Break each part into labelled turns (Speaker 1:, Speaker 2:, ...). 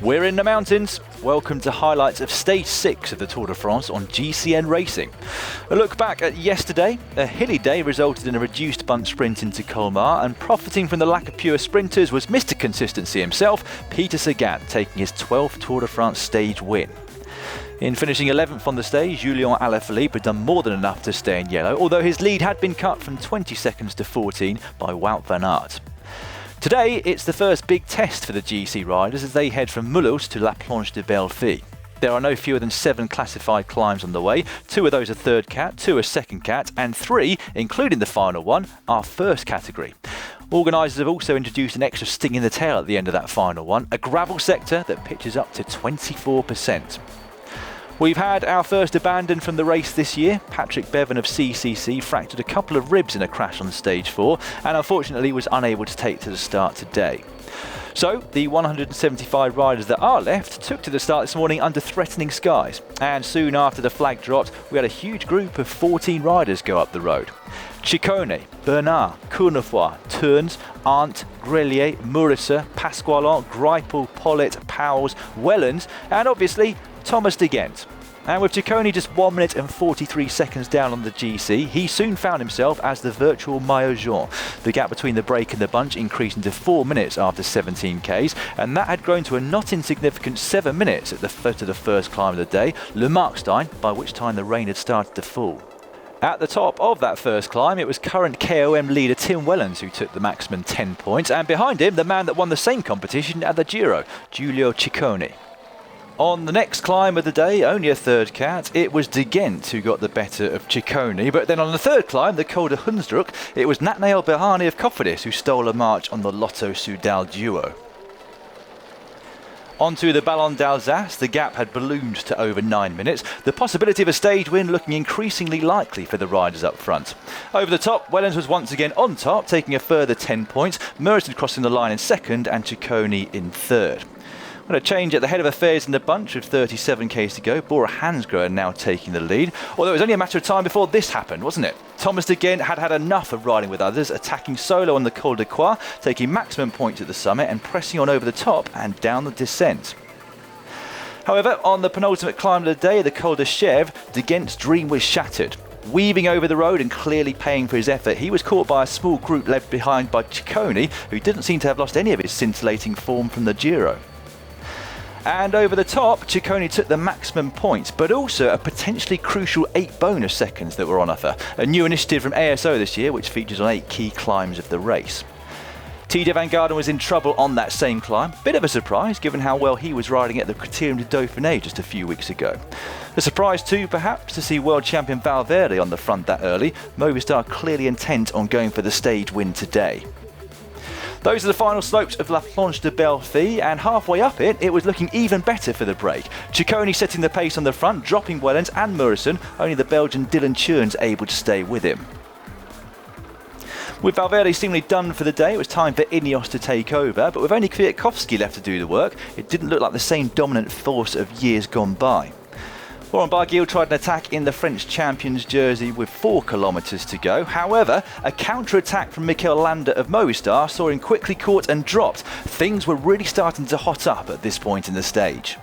Speaker 1: We're in the mountains. Welcome to highlights of Stage 6 of the Tour de France on GCN Racing. A look back at yesterday. A hilly day resulted in a reduced bunch sprint into Colmar, and profiting from the lack of pure sprinters was Mr. Consistency himself, Peter Sagan, taking his 12th Tour de France stage win. In finishing 11th on the stage, Julian Alaphilippe had done more than enough to stay in yellow, although his lead had been cut from 20 seconds to 14 by Wout van Aert. Today, it's the first big test for the GC riders as they head from Mulhouse to La Planche de Belleville. There are no fewer than 7 classified climbs on the way. 2 of those are third cat, 2 are second cat, and 3, including the final one, are first category. Organisers have also introduced an extra sting in the tail at the end of that final one, a gravel sector that pitches up to 24%. We've had our first abandon from the race this year. Patrick Bevan of CCC fractured a couple of ribs in a crash on stage 4 and unfortunately was unable to take to the start today. So the 175 riders that are left took to the start this morning under threatening skies, and soon after the flag dropped we had a huge group of 14 riders go up the road. Ciccone, Bernard, Cournefoy, Turns, Arndt, Grelier, Murisa, Pasqualon, Greipel, Pollitt, Powles, Wellens and obviously Thomas de Gendt. And with Ciccone just 1 minute and 43 seconds down on the GC, he soon found himself as the virtual maillot jaune. The gap between the break and the bunch increasing to 4 minutes after 17 Ks, and that had grown to a not insignificant 7 minutes at the foot of the first climb of the day, Le Markstein, by which time the rain had started to fall. At the top of that first climb, it was current KOM leader Tim Wellens who took the maximum 10 points, and behind him, the man that won the same competition at the Giro, Giulio Ciccone. On the next climb of the day, only a third cat, it was de Gendt who got the better of Ciccone, but then on the third climb, the Col de Hunsdruck, it was Nathanael Berhane of Cofidis who stole a march on the Lotto Soudal duo. Onto the Ballon d'Alsace, the gap had ballooned to over 9 minutes, the possibility of a stage win looking increasingly likely for the riders up front. Over the top, Wellens was once again on top, taking a further 10 points, Murison crossing the line in second and Ciccone in third. What a change at the head of affairs in the bunch with 37 Ks to go. Bora Hansgrohe now taking the lead. Although it was only a matter of time before this happened, wasn't it? Thomas de Gendt had had enough of riding with others, attacking solo on the Col de Croix, taking maximum points at the summit and pressing on over the top and down the descent. However, on the penultimate climb of the day, the Col de Chevreres, de Gendt's dream was shattered. Weaving over the road and clearly paying for his effort, he was caught by a small group left behind by Ciccone, who didn't seem to have lost any of his scintillating form from the Giro. And over the top, Ciccone took the maximum points, but also a potentially crucial 8 bonus seconds that were on offer. A new initiative from ASO this year, which features on 8 key climbs of the race. TJ Van Garderen was in trouble on that same climb. Bit of a surprise, given how well he was riding at the Criterium de Dauphiné just a few weeks ago. A surprise too, perhaps, to see world champion Valverde on the front that early. Movistar clearly intent on going for the stage win today. Those are the final slopes of La Planche de Belleville, and halfway up it was looking even better for the break. Ciccone setting the pace on the front, dropping Wellens and Murison, only the Belgian Dylan Teuns able to stay with him. With Valverde seemingly done for the day, it was time for Ineos to take over, but with only Kwiatkowski left to do the work, it didn't look like the same dominant force of years gone by. Laurent Barguil tried an attack in the French champion's jersey with 4 kilometres to go. However, a counter-attack from Mikel Landa of Movistar saw him quickly caught and dropped. Things were really starting to hot up at this point in the stage.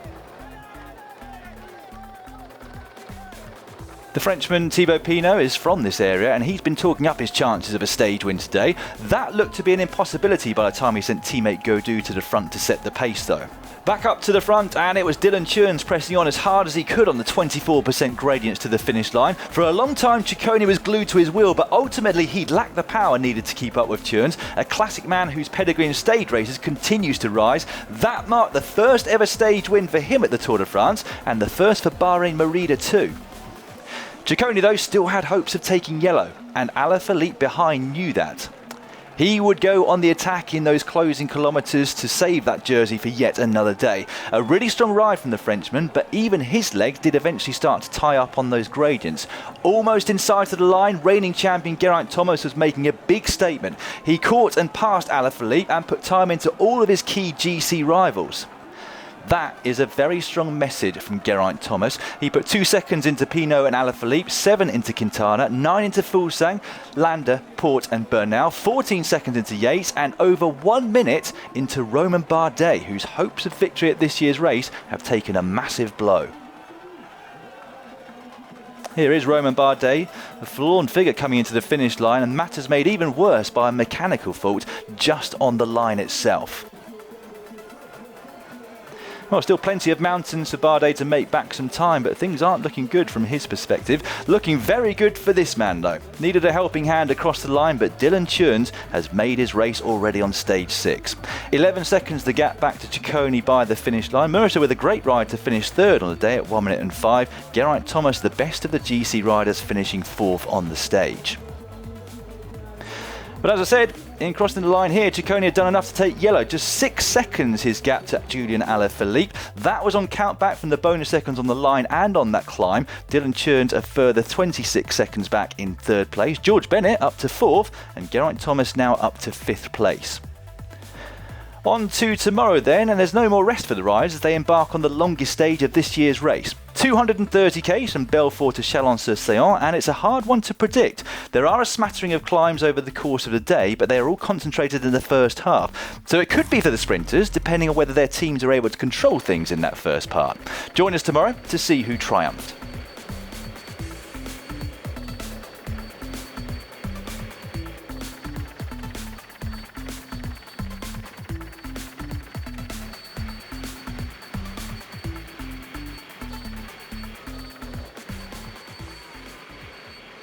Speaker 1: The Frenchman Thibaut Pinot is from this area and he's been talking up his chances of a stage win today. That looked to be an impossibility by the time he sent teammate Gaudu to the front to set the pace though. Back up to the front, and it was Dylan Teuns pressing on as hard as he could on the 24% gradients to the finish line. For a long time, Ciccone was glued to his wheel, but ultimately he lacked the power needed to keep up with Teuns, a classic man whose pedigree in stage races continues to rise. That marked the first ever stage win for him at the Tour de France, and the first for Bahrain Merida too. Ciccone, though, still had hopes of taking yellow, and Alaphilippe behind knew that. He would go on the attack in those closing kilometres to save that jersey for yet another day. A really strong ride from the Frenchman, but even his legs did eventually start to tie up on those gradients. Almost in sight of the line, reigning champion Geraint Thomas was making a big statement. He caught and passed Alaphilippe and put time into all of his key GC rivals. That is a very strong message from Geraint Thomas. He put 2 seconds into Pinot and Alaphilippe, 7 into Quintana, 9 into Fuglsang, Landa, Port and Bernal, 14 seconds into Yates, and over 1 minute into Romain Bardet, whose hopes of victory at this year's race have taken a massive blow. Here is Romain Bardet, a forlorn figure coming into the finish line, and matters made even worse by a mechanical fault just on the line itself. Well, still plenty of mountains for Bardet to make back some time, but things aren't looking good from his perspective. Looking very good for this man, though. Needed a helping hand across the line, but Dylan Teuns has made his race already on stage 6. 11 seconds the gap back to Ciccone by the finish line. Mercer with a great ride to finish 3rd on the day at 1 minute and 5. Geraint Thomas, the best of the GC riders, finishing 4th on the stage. But as I said, in crossing the line here, Ciccone had done enough to take yellow. Just 6 seconds his gap to Julian Alaphilippe. That was on count back from the bonus seconds on the line and on that climb. Dylan Teuns a further 26 seconds back in 3rd place. George Bennett up to 4th, and Geraint Thomas now up to 5th place. On to tomorrow then, and there's no more rest for the riders as they embark on the longest stage of this year's race. 230 k's from Belfort to Chalon-sur-Saône, and it's a hard one to predict. There are a smattering of climbs over the course of the day, but they are all concentrated in the first half. So it could be for the sprinters, depending on whether their teams are able to control things in that first part. Join us tomorrow to see who triumphed.